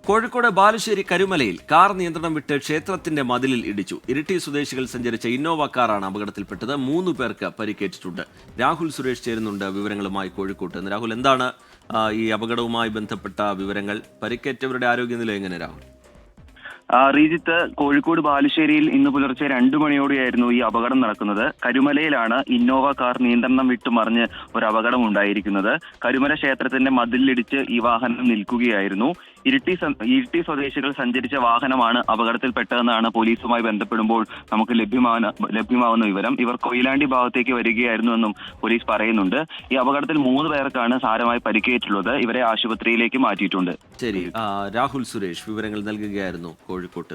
Kozhikode Balussery കരുമലയിൽ car നിയന്ത്രണം വിട്ട് ക്ഷേത്രത്തിന്റെ മതിലിൽ ഇടിച്ചു. ഇരിട്ടി സ്വദേശികൾ സഞ്ചരിച്ച ഇന്നോവ കാറാണ് അപകടത്തിൽപ്പെട്ടത്. 3 പേർക്ക് പരിക്കേറ്റിട്ടുണ്ട്. രാഹുൽ സുരേഷ് ചേരുന്നുണ്ട് വിവരങ്ങളുമായി കോഴിക്കോട്ട്. രാഹുൽ, എന്താണ് ഈ അപകടവുമായി ബന്ധപ്പെട്ട വിവരങ്ങൾ? പരിക്കേറ്റവരുടെ ആരോഗ്യനില എങ്ങനെ, രാഹുൽ? റീജിത്ത്, കോഴിക്കോട് ബാലുശ്ശേരിയിൽ ഇന്ന് പുലർച്ചെ 2 മണിയോടെയായിരുന്നു ഈ അപകടം നടക്കുന്നത്. കരുമലയിലാണ് ഇന്നോവ കാർ നിയന്ത്രണം വിട്ടു മറിഞ്ഞ് ഒരു അപകടം ഉണ്ടായിരിക്കുന്നത്. കരുമല ക്ഷേത്രത്തിന്റെ മതിലിടിച്ച് ഈ വാഹനം നിൽക്കുകയായിരുന്നു. ഇരിട്ടി സ്വദേശികൾ സഞ്ചരിച്ച വാഹനമാണ് അപകടത്തിൽപ്പെട്ടതെന്നാണ് പോലീസുമായി ബന്ധപ്പെടുമ്പോൾ നമുക്ക് ലഭ്യമാവുന്ന വിവരം. ഇവർ കൊയിലാണ്ടി ഭാഗത്തേക്ക് വരികയായിരുന്നുവെന്നും പോലീസ് പറയുന്നുണ്ട്. ഈ അപകടത്തിൽ 3 പേർക്കാണ് സാരമായി പരിക്കേറ്റുള്ളത്. ഇവരെ ആശുപത്രിയിലേക്ക് മാറ്റിയിട്ടുണ്ട്. ശരി, രാഹുൽ സുരേഷ് വിവരങ്ങൾ നൽകുകയായിരുന്നു കോഴിക്കോട്ട്.